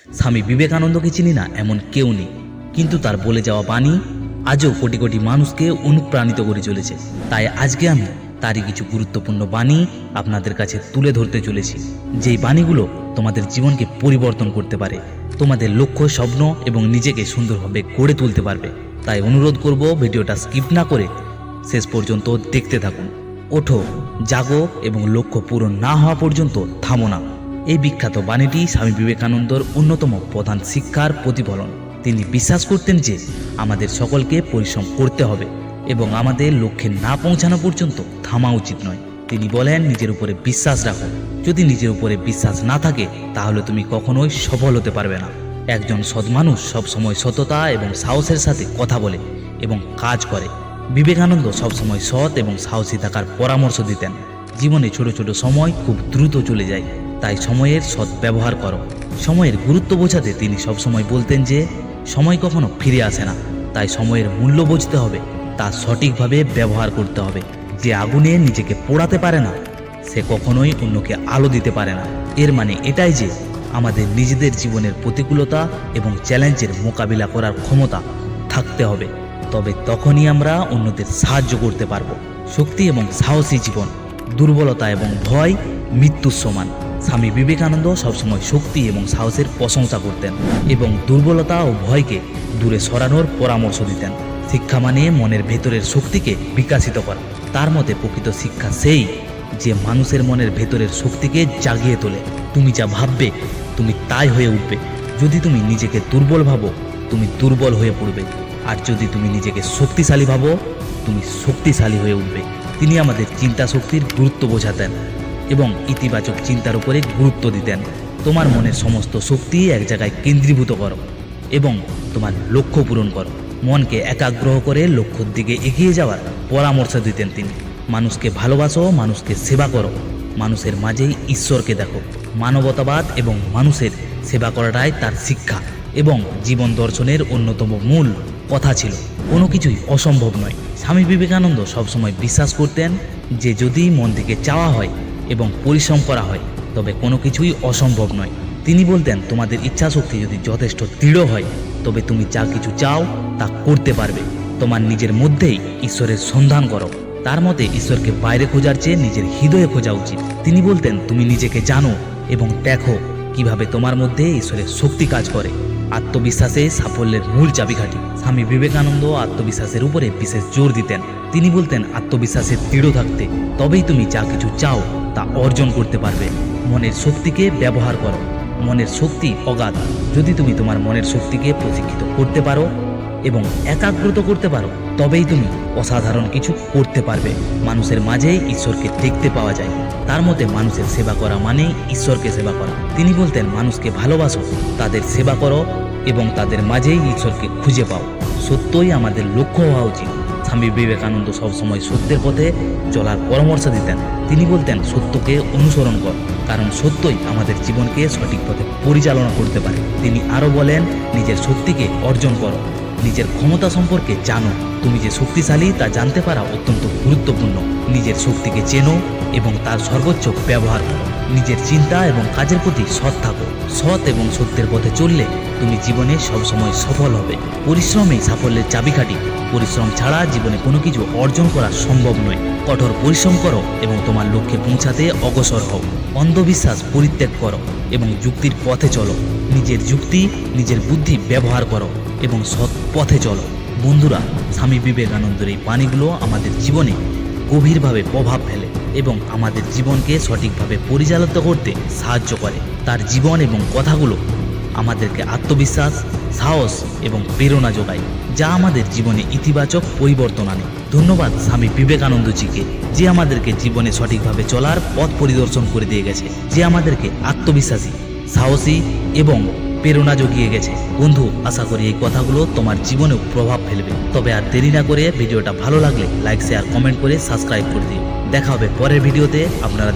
স্বামী বিবেকানন্দকে চিনি না এমন কেউ নেই, কিন্তু তার বলে যাওয়া বাণী আজও কোটি কোটি মানুষকে অনুপ্রাণিত করে চলেছে। তাই আজকে আমি তারই কিছু গুরুত্বপূর্ণ বাণী আপনাদের কাছে তুলে ধরতে চলেছি, যেই বাণীগুলো তোমাদের জীবনকে পরিবর্তন করতে পারে, তোমাদের লক্ষ্য, স্বপ্ন এবং নিজেকে সুন্দরভাবে গড়ে তুলতে পারবে। তাই অনুরোধ করব, ভিডিওটা স্কিপ না করে শেষ পর্যন্ত দেখতে থাকুন। ওঠো, জাগো এবং লক্ষ্য পূরণ না হওয়া পর্যন্ত থামো না। এই বিখ্যাত বাণীটি স্বামী বিবেকানন্দর অন্যতম প্রধান শিক্ষার প্রতিফলন। তিনি বিশ্বাস করতেন যে আমাদের সকলকে পরিশ্রম করতে হবে এবং আমাদের লক্ষ্যে না পৌঁছানো পর্যন্ত থামা উচিত নয়। তিনি বলেন, নিজের উপরে বিশ্বাস রাখো। যদি নিজের উপরে বিশ্বাস না থাকে তাহলে তুমি কখনোই সফল হতে পারবে না। একজন সৎ মানুষ সবসময় সততা এবং সাহসের সাথে কথা বলে এবং কাজ করে। বিবেকানন্দ সবসময় সৎ এবং সাহসী থাকার পরামর্শ দিতেন। জীবনে ছোট ছোট সময় খুব দ্রুত চলে যায়, তাই সময়ের সৎ ব্যবহার করো। সময়ের গুরুত্ব বোঝাতে তিনি সবসময় বলতেন যে সময় কখনো ফিরে আসে না, তাই সময়ের মূল্য বুঝতে হবে, তা সঠিকভাবে ব্যবহার করতে হবে। যে আগুনে নিজেকে পোড়াতে পারে না সে কখনোই অন্যকে আলো দিতে পারে না। এর মানে এটাই যে আমাদের নিজেদের জীবনের প্রতিকূলতা এবং চ্যালেঞ্জের মোকাবিলা করার ক্ষমতা থাকতে হবে, তবে তখনই আমরা অন্যদের সাহায্য করতে পারব। শক্তি এবং সাহসী জীবন, দুর্বলতা এবং ভয় মৃত্যুর সমান। স্বামী বিবেকানন্দ সবসময় শক্তি এবং সাহসের প্রশংসা করতেন এবং দুর্বলতা ও ভয়কে দূরে সরানোর পরামর্শ দিতেন। শিক্ষা মানে মনের ভেতরের শক্তিকে বিকশিত করা। তার মতে প্রকৃত শিক্ষা সেই যে মানুষের মনের ভেতরের শক্তিকে জাগিয়ে তোলে। তুমি যা ভাববে তুমি তাই হয়ে উঠবে। যদি তুমি নিজেকে দুর্বল ভাবো তুমি দুর্বল হয়ে পড়বে, আর যদি তুমি নিজেকে শক্তিশালী ভাবো তুমি শক্তিশালী হয়ে উঠবে। তিনি আমাদের চিন্তা শক্তির গুরুত্ব বোঝাতেন এবং ইতিবাচক চিন্তার উপরে গুরুত্ব দিতেন। তোমার মনের সমস্ত শক্তি এক জায়গায় কেন্দ্রীভূত করো এবং তোমার লক্ষ্য পূরণ করো। মনকে একাগ্র করে লক্ষ্যের দিকে এগিয়ে যাওয়ার পরামর্শ দিতেন তিনি। মানুষকে ভালোবাসো, মানুষকে সেবা করো, মানুষের মাঝেই ঈশ্বরকে দেখো। মানবতাবাদ এবং মানুষের সেবা করাটাই তার শিক্ষা এবং জীবন দর্শনের অন্যতম মূল কথা ছিল। কোনো কিছুই অসম্ভব নয়। স্বামী বিবেকানন্দ সবসময় বিশ্বাস করতেন যে যদি মন থেকে চাওয়া হয় এবং পরিশ্রম করা হয় তবে কোনো কিছুই অসম্ভব নয়। তিনি বলতেন, তোমাদের ইচ্ছা শক্তি যদি যথেষ্ট দৃঢ় হয় তবে তুমি যা কিছু চাও তা করতে পারবে। তোমার নিজের মধ্যেই ঈশ্বরের সন্ধান করো। তার মতে ঈশ্বরকে বাইরে খোঁজার চেয়ে নিজের হৃদয়ে খোঁজা উচিত। তিনি বলতেন, তুমি নিজেকে জানো এবং দেখো কিভাবে তোমার মধ্যে ঈশ্বরের শক্তি কাজ করে। আত্মবিশ্বাসে সাফল্যের মূল চাবিকাঠি। স্বামী বিবেকানন্দ আত্মবিশ্বাসের উপরে বিশেষ জোর দিতেন। তিনি বলতেন, আত্মবিশ্বাসে দৃঢ় থাকতে তবেই তুমি যা কিছু চাও তা অর্জন করতে পারবে। মনের শক্তিকে ব্যবহার করো। মনের শক্তি অগাধ। যদি তুমি তোমার মনের শক্তিকে প্রশিক্ষিত করতে পারো এবং একাগ্রত করতে পারো তবেই তুমি অসাধারণ কিছু করতে পারবে। মানুষের মাঝেই ঈশ্বরকে দেখতে পাওয়া যায়। তার মতে মানুষের সেবা করা মানেই ঈশ্বরকে সেবা করা। তিনি বলতেন, মানুষকে ভালোবাসো, তাদের সেবা করো এবং তাদের মাঝেই ঈশ্বরকে খুঁজে পাও। সত্যই আমাদের লক্ষ্য হওয়া উচিত। স্বামী বিবেকানন্দ সবসময় সত্যের পথে চলার পরামর্শ দিতেন। তিনি বলতেন, সত্যকে অনুসরণ কর, কারণ সত্যই আমাদের জীবনকে সঠিক পথে পরিচালনা করতে পারে। তিনি আরও বলেন, নিজের শক্তিকে অর্জন করো, নিজের ক্ষমতা সম্পর্কে জানো। তুমি যে শক্তিশালী তা জানতে পারা অত্যন্ত গুরুত্বপূর্ণ। নিজের শক্তিকে চেনো এবং তার সর্বোচ্চ ব্যবহার করো। নিজের চিন্তা এবং কাজের প্রতি সৎ থাকো। সৎ এবং সত্যের পথে চললে তুমি জীবনে সবসময় সফল হবে। পরিশ্রমেই সাফল্যের চাবিকাঠি। পরিশ্রম ছাড়া জীবনে কোনো কিছু অর্জন করা সম্ভব নয়। কঠোর পরিশ্রম করো এবং তোমার লক্ষ্যে পৌঁছাতে অগ্রসর হও। অন্ধবিশ্বাস পরিত্যাগ করো এবং যুক্তির পথে চলো। নিজের যুক্তি, নিজের বুদ্ধি ব্যবহার করো এবং সৎ পথে চলো। বন্ধুরা, স্বামী বিবেকানন্দের এই বাণীগুলো আমাদের জীবনে গভীরভাবে প্রভাব ফেলে এবং আমাদের জীবনকে সঠিকভাবে পরিচালিত করতে সাহায্য করে। তার জীবন এবং কথাগুলো আমাদেরকে আত্মবিশ্বাস, সাহস এবং প্রেরণা যোগায়, যা আমাদের জীবনে ইতিবাচক পরিবর্তন আনে। ধন্যবাদ স্বামী বিবেকানন্দজিকে, যে আমাদেরকে জীবনে সঠিকভাবে চলার পথ পরিদর্শন করে দিয়ে গেছে, যে আমাদেরকে আত্মবিশ্বাসী, সাহসী এবং প্রেরণা জুগিয়ে গেছে। বন্ধু, আশা করি এই কথাগুলো তোমার জীবনেও প্রভাব ফেলবে। তবে আর দেরি না করে ভিডিওটা ভালো লাগলে লাইক, শেয়ার, কমেন্ট করে সাবস্ক্রাইব করে দিও। দেখা হবে পরের ভিডিওতে। আপনারা